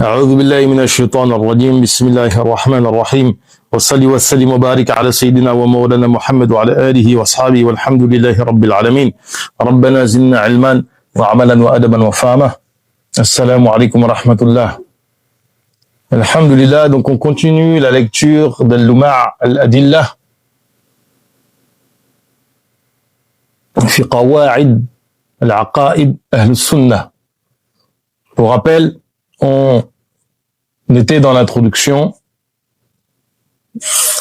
أعوذ بالله من الشيطان الرجيم بسم الله الرحمن الرحيم وصلي وسلم وبارك على سيدنا ومولانا محمد وعلى آله وأصحابه والحمد لله رب العالمين ربنا زدنا علما وعملا وأدبا وفهما السلام عليكم ورحمة الله Alhamdulillah, donc on continue la lecture de l'Uma' al-Adillah fi Qawa'id al-Aqa'id Ahl-Sunnah. Pour rappel, on était dans l'introduction,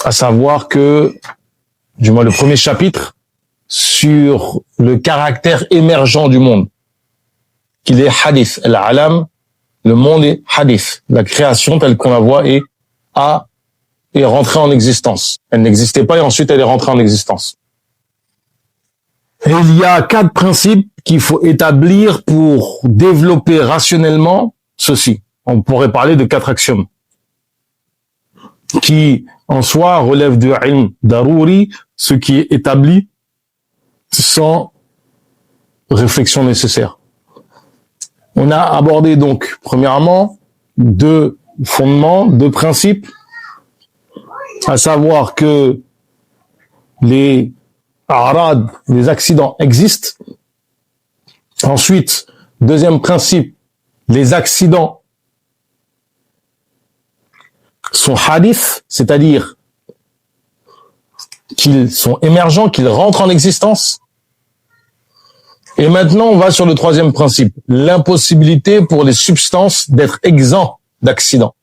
à savoir que, du moins le premier chapitre, sur le caractère émergent du monde, qu'il est hadith, al-alam, le monde est hadith, la création telle qu'on la voit est rentrée en existence. Elle n'existait pas et ensuite elle est rentrée en existence. Et il y a 4 principes qu'il faut établir pour développer rationnellement ceci. On pourrait parler de 4 axiomes qui, en soi, relèvent du ilm darouri, ce qui est établi sans réflexion nécessaire. On a abordé donc, premièrement, 2 fondements, 2 principes, à savoir que les arad, les accidents existent. Ensuite, deuxième principe, les accidents sont hadith, c'est-à-dire qu'ils sont émergents, qu'ils rentrent en existence. Et maintenant, on va sur le troisième principe, l'impossibilité pour les substances d'être exempts d'accidents.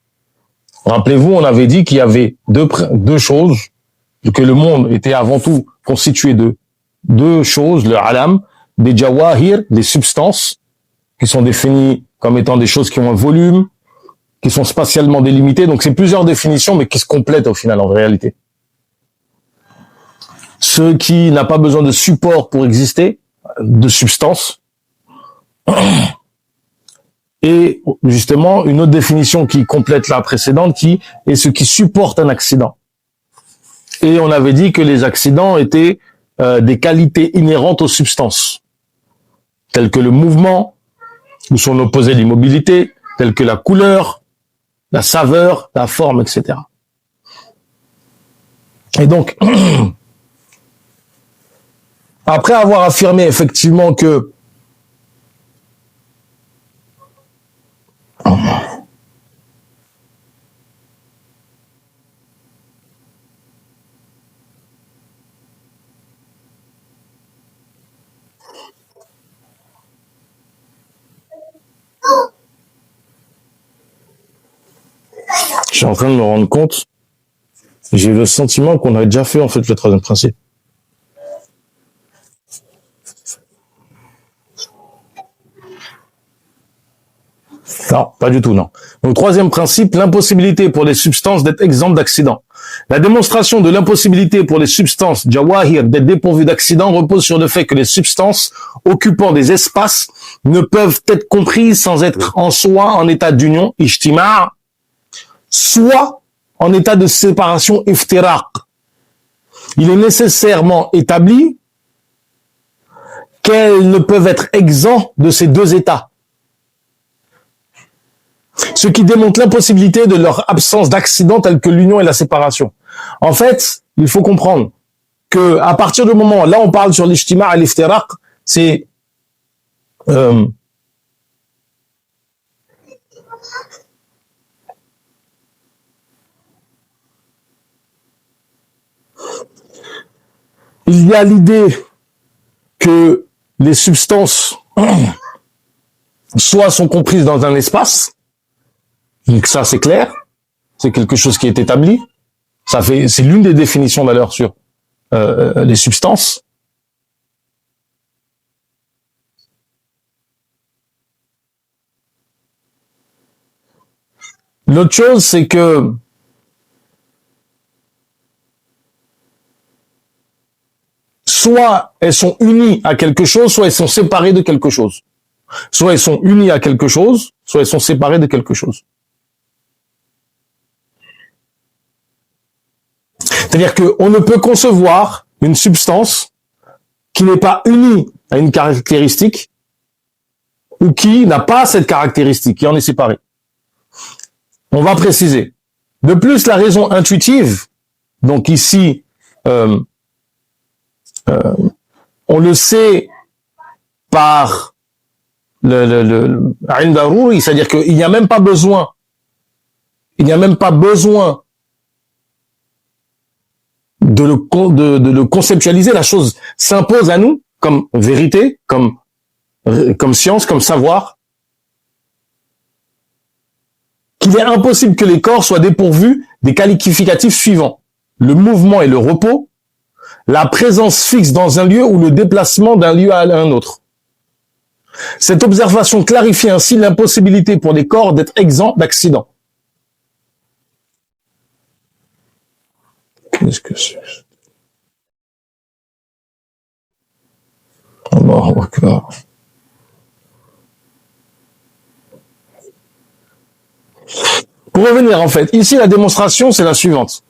Rappelez-vous, on avait dit qu'il y avait deux choses, que le monde était avant tout constitué de 2 choses, le alam, des jawahir, des substances, qui sont définies comme étant des choses qui ont un volume, qui sont spatialement délimitées. Donc c'est plusieurs définitions, mais qui se complètent au final en réalité. Ce qui n'a pas besoin de support pour exister, de substance. Et justement, une autre définition qui complète la précédente, qui est ce qui supporte un accident. Et on avait dit que les accidents étaient des qualités inhérentes aux substances, telles que le mouvement, ou son opposé l'immobilité, telles que la couleur, la saveur, la forme, etc. Et donc, après avoir affirmé effectivement que je suis en train de me rendre compte, j'ai le sentiment qu'on a déjà fait en fait le troisième principe. Non, pas du tout, non. Donc, troisième principe, l'impossibilité pour les substances d'être exemptes d'accidents. La démonstration de l'impossibilité pour les substances jawahir d'être dépourvues d'accidents repose sur le fait que les substances occupant des espaces ne peuvent être comprises sans être en soi en état d'union, ijtima', soit en état de séparation, iftiraq. Il est nécessairement établi qu'elles ne peuvent être exemptes de ces 2 états. Ce qui démontre l'impossibilité de leur absence d'accident tels que l'union et la séparation. En fait, il faut comprendre que à partir du moment, là on parle sur l'ijtima' et l'iftiraq, c'est il y a l'idée que les substances soit sont comprises dans un espace, donc ça c'est clair, c'est quelque chose qui est établi, c'est l'une des définitions d'ailleurs sur les substances. L'autre chose, c'est que soit elles sont unies à quelque chose, soit elles sont séparées de quelque chose. Soit elles sont unies à quelque chose, soit elles sont séparées de quelque chose. C'est-à-dire qu'on ne peut concevoir une substance qui n'est pas unie à une caractéristique ou qui n'a pas cette caractéristique, qui en est séparée. On va préciser. De plus, la raison intuitive, donc ici, on le sait par le c'est-à-dire qu'il n'y a même pas besoin, de le conceptualiser. La chose s'impose à nous comme vérité, comme science, comme savoir, qu'il est impossible que les corps soient dépourvus des qualificatifs suivants: le mouvement et le repos, la présence fixe dans un lieu ou le déplacement d'un lieu à un autre. Cette observation clarifie ainsi l'impossibilité pour les corps d'être exempts d'accidents. Qu'est-ce que c'est? Allahu Akbar. Pour revenir, en fait, ici, la démonstration, c'est la suivante.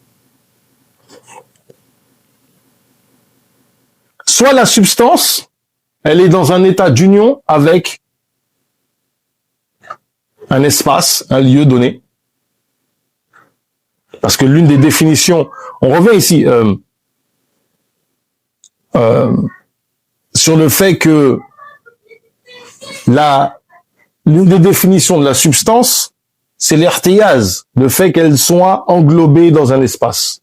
Soit la substance, elle est dans un état d'union avec un espace, un lieu donné. Parce que l'une des définitions, on revient ici sur le fait que l'une des définitions de la substance, c'est l'irtiyaz, le fait qu'elle soit englobée dans un espace.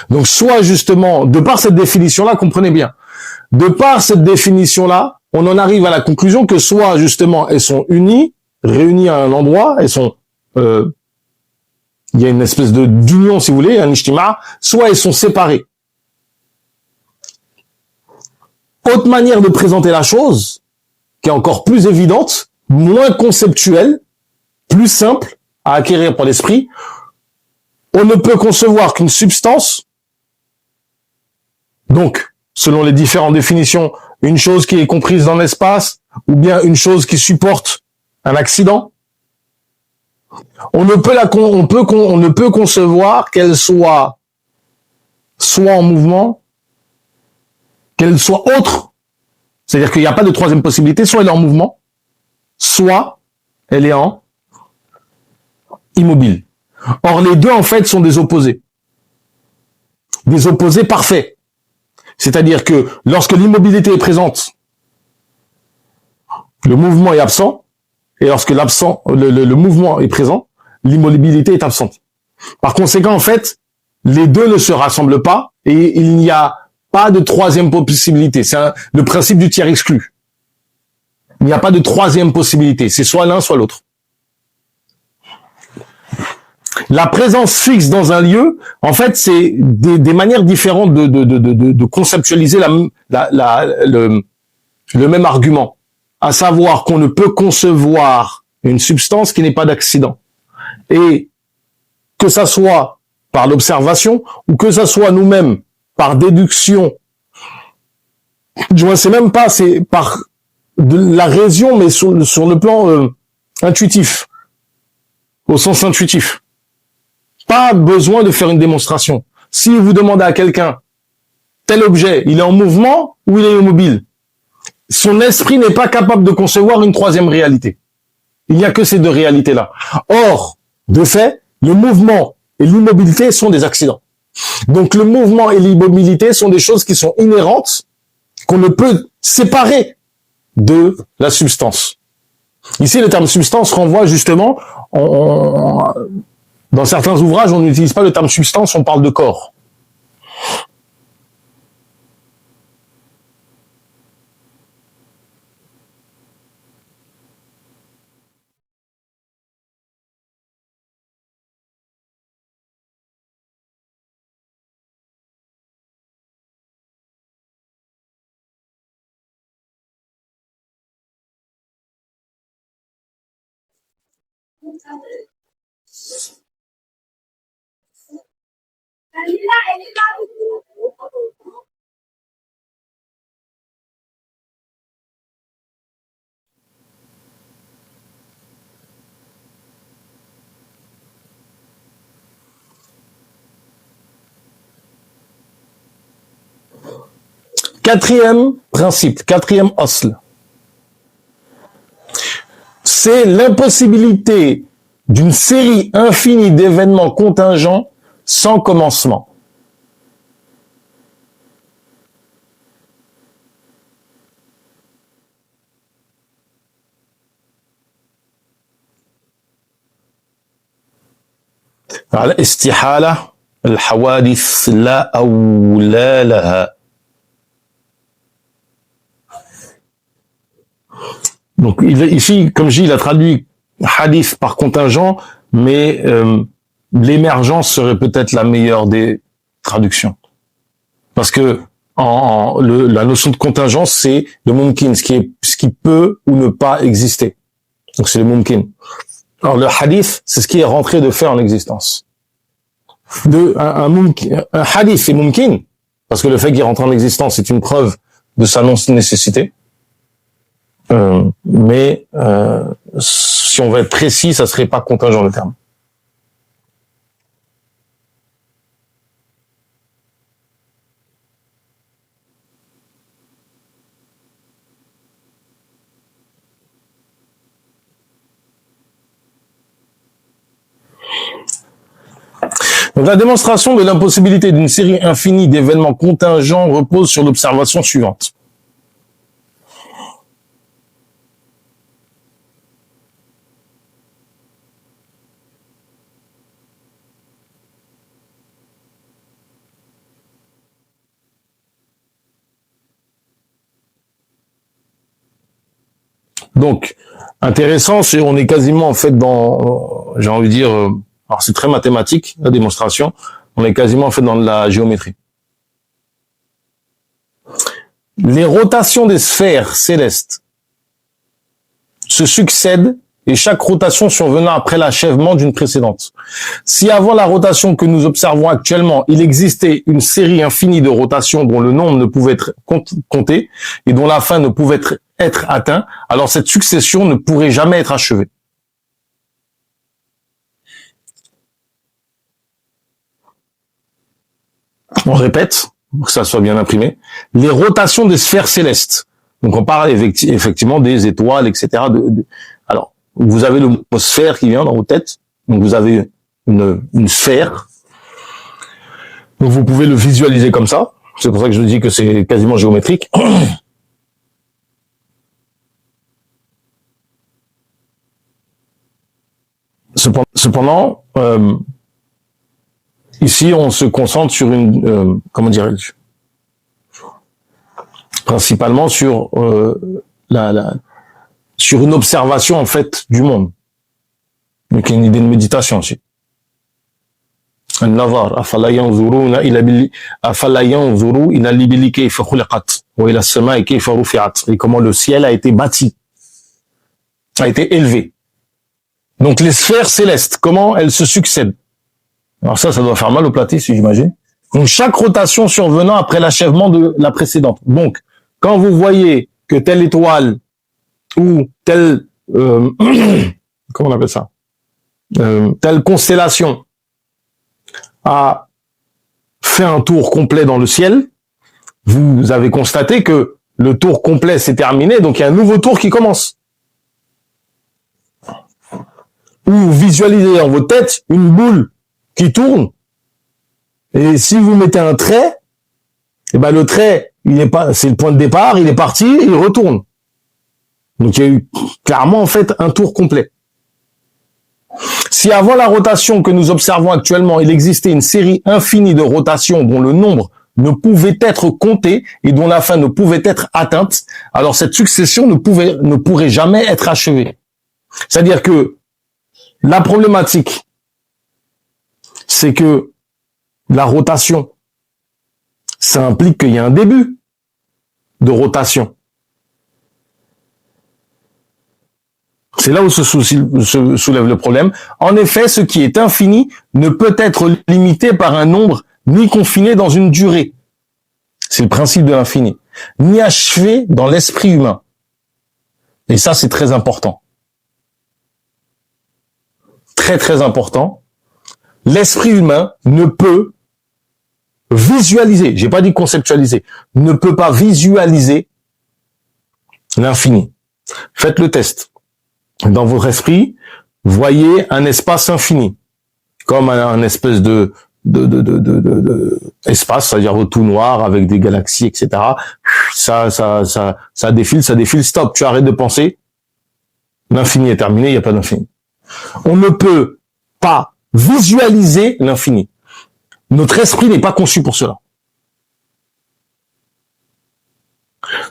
Donc soit justement, de par cette définition-là, comprenez bien, de par cette définition-là, on en arrive à la conclusion que soit justement elles sont unies, réunies à un endroit, elles sont, il y a une espèce d'union, si vous voulez, un ijtima, soit elles sont séparées. Autre manière de présenter la chose, qui est encore plus évidente, moins conceptuelle, plus simple à acquérir par l'esprit, on ne peut concevoir qu'une substance, donc, selon les différentes définitions, une chose qui est comprise dans l'espace, ou bien une chose qui supporte un accident. On ne peut concevoir qu'elle soit en mouvement, qu'elle soit autre. C'est-à-dire qu'il n'y a pas de troisième possibilité. Soit elle est en mouvement, soit elle est en immobile. Or, les deux, en fait, sont des opposés. Des opposés parfaits. C'est-à-dire que lorsque l'immobilité est présente, le mouvement est absent, et lorsque le mouvement est présent, l'immobilité est absente. Par conséquent, en fait, les deux ne se rassemblent pas, et il n'y a pas de troisième possibilité. C'est le principe du tiers exclu. Il n'y a pas de troisième possibilité. C'est soit l'un, soit l'autre. La présence fixe dans un lieu, en fait, c'est des manières différentes de conceptualiser le même argument. À savoir qu'on ne peut concevoir une substance qui n'est pas d'accident. Et que ça soit par l'observation ou que ça soit nous-mêmes par déduction, je ne sais même pas, c'est par de la raison, mais sur le plan intuitif, au sens intuitif. Pas besoin de faire une démonstration. Si vous demandez à quelqu'un, tel objet, il est en mouvement ou il est immobile, son esprit n'est pas capable de concevoir une troisième réalité. Il n'y a que ces deux réalités-là. Or, de fait, le mouvement et l'immobilité sont des accidents. Donc le mouvement et l'immobilité sont des choses qui sont inhérentes, qu'on ne peut séparer de la substance. Ici, le terme substance renvoie justement, dans certains ouvrages, on n'utilise pas le terme substance, on parle de corps. Quatrième principe, quatrième osle, c'est l'impossibilité d'une série infinie d'événements contingents sans commencement. الاستحالة الحوادث لا أولى لها. Donc ici, comme je dis, il a traduit hadith par contingent, mais l'émergence serait peut-être la meilleure des traductions. Parce que la notion de contingence, c'est le mumkin, ce qui peut ou ne pas exister. Donc c'est le mumkin. Alors le hadith, c'est ce qui est rentré de fait en existence. Un hadith, c'est mumkin, parce que le fait qu'il rentre en existence, c'est une preuve de sa non-nécessité. Mais si on veut être précis, ça serait pas contingent le terme. Donc la démonstration de l'impossibilité d'une série infinie d'événements contingents repose sur l'observation suivante. Donc, intéressant, on est quasiment en fait dans, j'ai envie de dire, alors c'est très mathématique la démonstration, on est quasiment en fait dans de la géométrie. Les rotations des sphères célestes se succèdent et chaque rotation survenant après l'achèvement d'une précédente. Si avant la rotation que nous observons actuellement, il existait une série infinie de rotations dont le nombre ne pouvait être compté et dont la fin ne pouvait être atteint, alors cette succession ne pourrait jamais être achevée. On répète, pour que ça soit bien imprimé, les rotations des sphères célestes. Donc on parle effectivement des étoiles, etc. Alors, vous avez le mot sphère qui vient dans vos têtes. Donc vous avez une sphère. Donc vous pouvez le visualiser comme ça. C'est pour ça que je dis que c'est quasiment géométrique. Cependant, ici on se concentre sur une, comment dirais-je, principalement sur sur une observation en fait du monde. Donc il y a une idée de méditation aussi. النظر أفلا ينظرون إلى الإبل كيف خلقت وإلى السماء كيف رفعت, et comment le ciel a été bâti, a été élevé. Donc les sphères célestes, comment elles se succèdent. Alors ça doit faire mal au platiste, j'imagine. Donc chaque rotation survenant après l'achèvement de la précédente. Donc quand vous voyez que telle étoile ou telle comment on appelle ça, telle constellation a fait un tour complet dans le ciel, vous avez constaté que le tour complet s'est terminé, donc il y a un nouveau tour qui commence. Ou vous visualisez dans votre tête une boule qui tourne, et si vous mettez un trait, et ben le trait, il est pas, c'est le point de départ, il est parti, il retourne. Donc il y a eu clairement en fait un tour complet. Si avant la rotation que nous observons actuellement, il existait une série infinie de rotations dont le nombre ne pouvait être compté et dont la fin ne pouvait être atteinte, alors cette succession ne pourrait jamais être achevée. C'est-à-dire que la problématique, c'est que la rotation, ça implique qu'il y a un début de rotation. C'est là où se soulève le problème. En effet, ce qui est infini ne peut être limité par un nombre ni confiné dans une durée. C'est le principe de l'infini. Ni achevé dans l'esprit humain. Et ça, c'est très important. Très, très important. L'esprit humain ne peut visualiser, j'ai pas dit conceptualiser, ne peut pas visualiser l'infini. Faites le test. Dans votre esprit, voyez un espace infini, comme un espèce de espace, c'est-à-dire tout noir avec des galaxies, etc. Ça défile, stop, tu arrêtes de penser. L'infini est terminé, il n'y a pas d'infini. On ne peut pas visualiser l'infini. Notre esprit n'est pas conçu pour cela.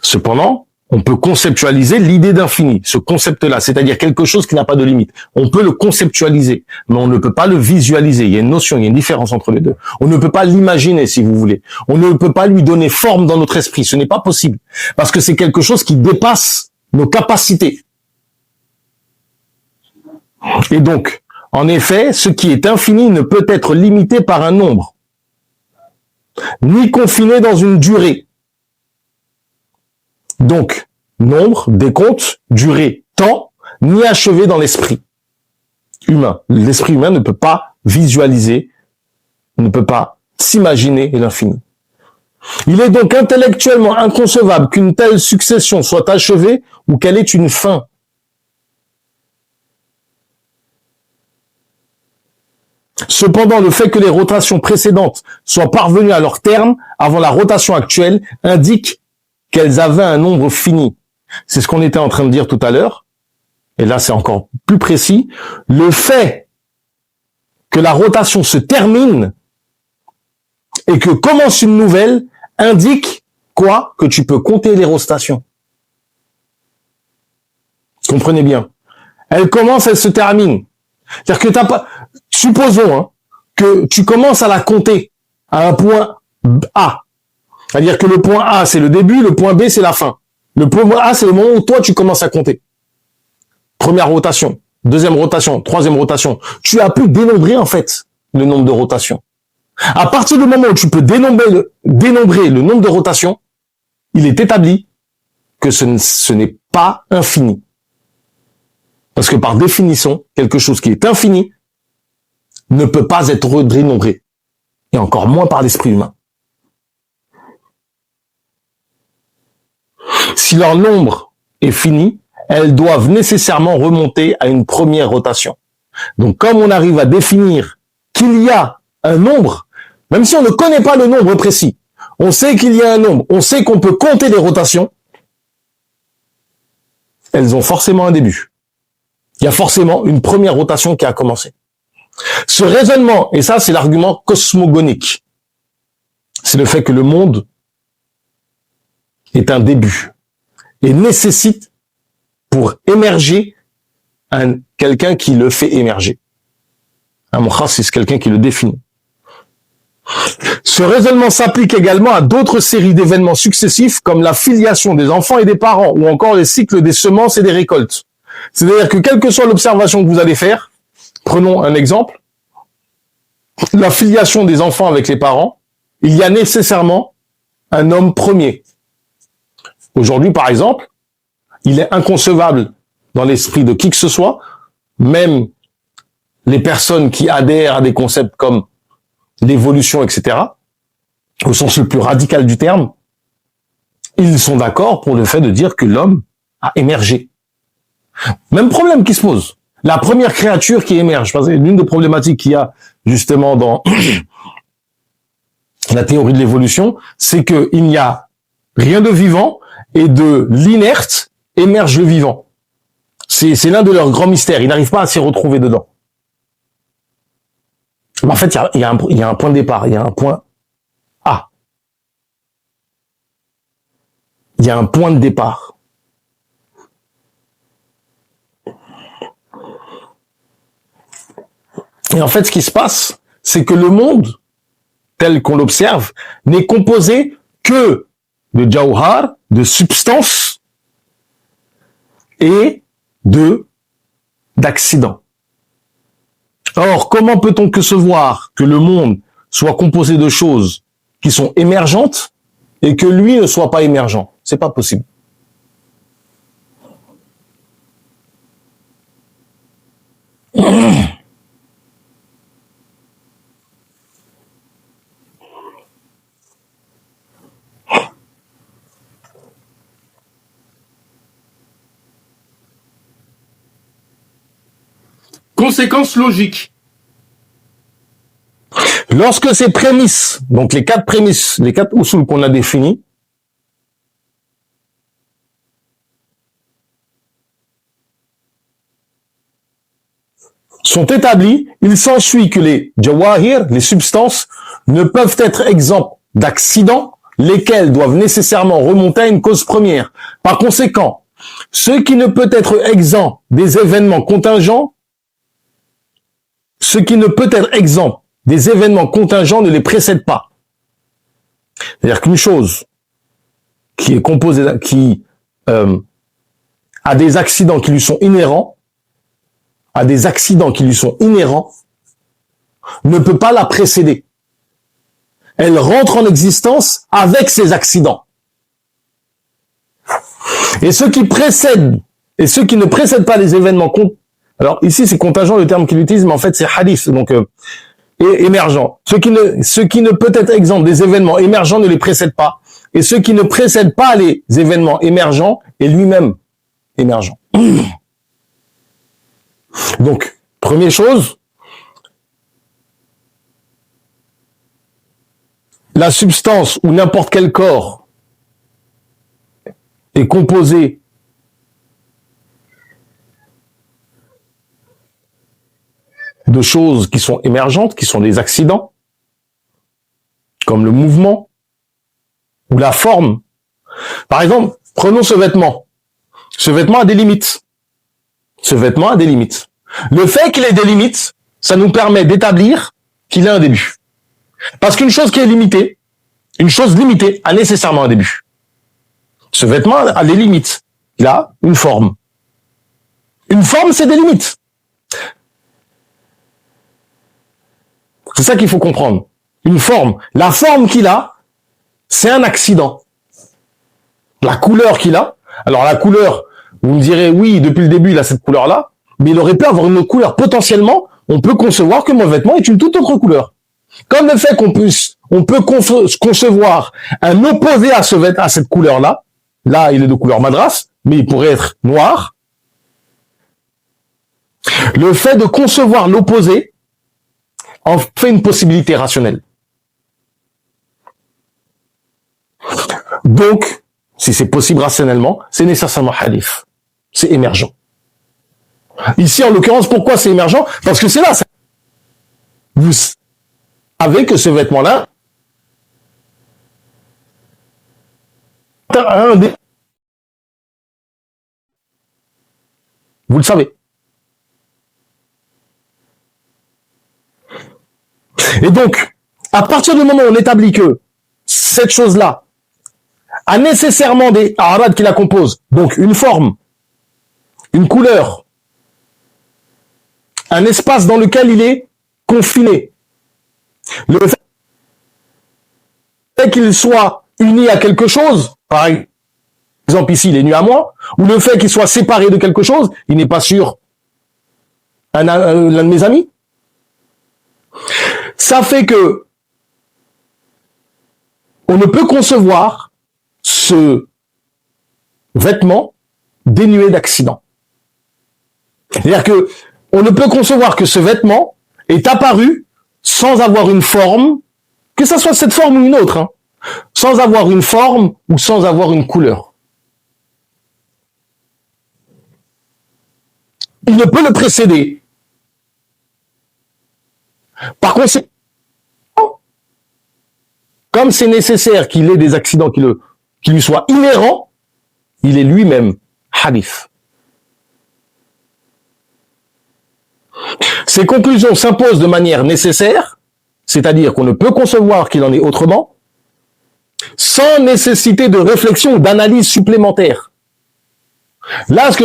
Cependant, on peut conceptualiser l'idée d'infini, ce concept-là, c'est-à-dire quelque chose qui n'a pas de limite. On peut le conceptualiser, mais on ne peut pas le visualiser. Il y a une notion, il y a une différence entre les deux. On ne peut pas l'imaginer, si vous voulez. On ne peut pas lui donner forme dans notre esprit. Ce n'est pas possible, parce que c'est quelque chose qui dépasse nos capacités. Et donc, en effet, ce qui est infini ne peut être limité par un nombre, ni confiné dans une durée. Donc, nombre, décompte, durée, temps, ni achevé dans l'esprit humain. L'esprit humain ne peut pas visualiser, ne peut pas s'imaginer l'infini. Il est donc intellectuellement inconcevable qu'une telle succession soit achevée ou qu'elle ait une fin. Cependant, le fait que les rotations précédentes soient parvenues à leur terme avant la rotation actuelle indique qu'elles avaient un nombre fini. C'est ce qu'on était en train de dire tout à l'heure. Et là, c'est encore plus précis. Le fait que la rotation se termine et que commence une nouvelle indique quoi? Que tu peux compter les rotations. Comprenez bien. Elle commence, elle se termine. C'est-à-dire que t'as pas, supposons que tu commences à la compter à un point A. C'est-à-dire que le point A, c'est le début, le point B, c'est la fin. Le point A, c'est le moment où toi, tu commences à compter. Première rotation, deuxième rotation, troisième rotation. Tu as pu dénombrer, en fait, le nombre de rotations. À partir du moment où tu peux dénombrer le nombre de rotations, il est établi que ce n'est pas infini. Parce que par définition, quelque chose qui est infini ne peut pas être dénombré. Et encore moins par l'esprit humain. Si leur nombre est fini, elles doivent nécessairement remonter à une première rotation. Donc, comme on arrive à définir qu'il y a un nombre, même si on ne connaît pas le nombre précis, on sait qu'il y a un nombre, on sait qu'on peut compter les rotations, elles ont forcément un début. Il y a forcément une première rotation qui a commencé. Ce raisonnement, et ça c'est l'argument cosmogonique, c'est le fait que le monde est un début et nécessite pour émerger quelqu'un qui le fait émerger. Un mukhassis, c'est quelqu'un qui le définit. Ce raisonnement s'applique également à d'autres séries d'événements successifs comme la filiation des enfants et des parents ou encore les cycles des semences et des récoltes. C'est-à-dire que quelle que soit l'observation que vous allez faire, prenons un exemple, la filiation des enfants avec les parents, il y a nécessairement un homme premier. Aujourd'hui, par exemple, il est inconcevable dans l'esprit de qui que ce soit, même les personnes qui adhèrent à des concepts comme l'évolution, etc., au sens le plus radical du terme, ils sont d'accord pour le fait de dire que l'homme a émergé. Même problème qui se pose. La première créature qui émerge, parce que l'une des problématiques qu'il y a justement dans la théorie de l'évolution, c'est qu'il n'y a rien de vivant et de l'inerte émerge le vivant. C'est l'un de leurs grands mystères. Ils n'arrivent pas à s'y retrouver dedans. Mais en fait, il y a un point de départ, il y a un point A. Il y a un point de départ. Et en fait, ce qui se passe, c'est que le monde, tel qu'on l'observe, n'est composé que de jawhar, de substance et de d'accident. Or, comment peut-on concevoir que le monde soit composé de choses qui sont émergentes et que lui ne soit pas émergent? C'est pas possible. Conséquence logique. Lorsque ces prémices, donc les quatre prémices, les quatre usul qu'on a définis, sont établies, il s'ensuit que les jawahir, les substances, ne peuvent être exempts d'accidents, lesquels doivent nécessairement remonter à une cause première. Par conséquent, ce qui ne peut être exempt des événements contingents, ce qui ne peut être exempt des événements contingents ne les précède pas. C'est-à-dire qu'une chose qui est composée, qui a des accidents qui lui sont inhérents, ne peut pas la précéder. Elle rentre en existence avec ces accidents. Et ce qui précède et ce qui ne précède pas les événements alors ici c'est contingent le terme qu'il utilise, mais en fait c'est hadith, donc émergent. Ce qui ne peut être exempt des événements émergents ne les précède pas. Et ce qui ne précède pas les événements émergents est lui-même émergent. Donc, première chose, la substance ou n'importe quel corps est composé de choses qui sont émergentes, qui sont des accidents, comme le mouvement ou la forme. Par exemple, prenons ce vêtement. Ce vêtement a des limites. Le fait qu'il ait des limites, ça nous permet d'établir qu'il a un début. Parce qu'une chose qui est limitée, une chose limitée a nécessairement un début. Ce vêtement a des limites. Il a une forme. Une forme, c'est des limites. C'est ça qu'il faut comprendre. Une forme. La forme qu'il a, c'est un accident. La couleur qu'il a. Alors la couleur, vous me direz, oui, depuis le début, il a cette couleur-là, mais il aurait pu avoir une autre couleur. Potentiellement, on peut concevoir que mon vêtement est une toute autre couleur. Comme le fait on peut concevoir un opposé à cette couleur-là. Là, il est de couleur madras, mais il pourrait être noir. Le fait de concevoir l'opposé en fait une possibilité rationnelle. Donc, si c'est possible rationnellement, c'est nécessairement hadith. C'est émergent. Ici, en l'occurrence, pourquoi c'est émergent? Parce que c'est là. Vous savez que ce vêtement-là vous le savez. Et donc, à partir du moment où on établit que cette chose-là a nécessairement des arad qui la composent, donc une forme, une couleur, un espace dans lequel il est confiné, le fait qu'il soit uni à quelque chose, par exemple ici il est nu à moi, ou le fait qu'il soit séparé de quelque chose, il n'est pas sûr l'un de mes amis, ça fait que on ne peut concevoir ce vêtement dénué d'accident. C'est-à-dire que on ne peut concevoir que ce vêtement est apparu sans avoir une forme, que ça soit cette forme ou une autre, sans avoir une forme ou sans avoir une couleur. Il ne peut le précéder. Par conséquent, comme c'est nécessaire qu'il ait des accidents qui lui soient inhérents, il est lui-même hadith. Ces conclusions s'imposent de manière nécessaire, c'est-à-dire qu'on ne peut concevoir qu'il en est autrement, sans nécessité de réflexion ou d'analyse supplémentaire. Là, ce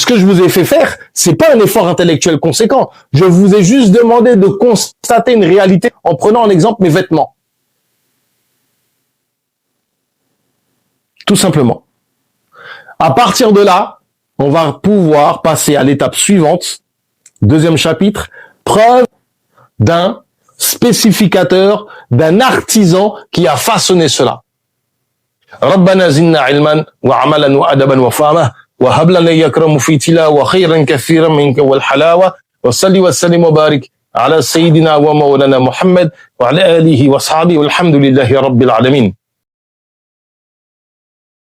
que je vous ai fait faire, c'est pas un effort intellectuel conséquent. Je vous ai juste demandé de constater une réalité en prenant en exemple mes vêtements. Tout simplement. À partir de là, on va pouvoir passer à l'étape suivante. Deuxième chapitre, preuve d'un spécificateur, d'un artisan qui a façonné cela. ربنا زدنا علما وعملا وأدبا وفهما وهب لنا يكرم في تلاوة خيرا كثيرا منك والحلاوة وصلي وسلم وبارك على سيدنا ومولانا محمد وعلى آله وأصحابه والحمد لله رب العالمين.